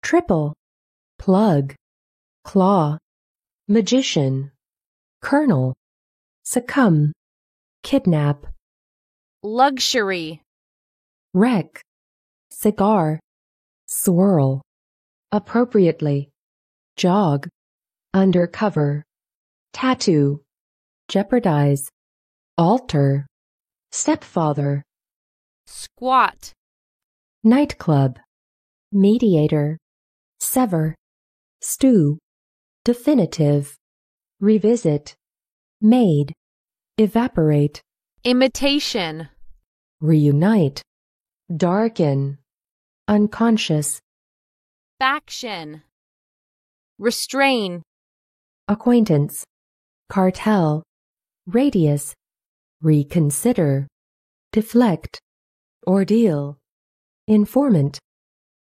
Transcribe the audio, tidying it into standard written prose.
triple, plug, claw, magician, colonel, succumb, kidnap, luxury, wreck, cigar, swirl, appropriately, jog, undercover, tattoo, jeopardize, alter, stepfather, squat, nightclub, mediator, sever, stew, definitive, revisit, maid, evaporate, imitation, reunite, darken, unconscious, faction, restrain, acquaintance, cartel, radius, reconsider, deflect, ordeal, informant,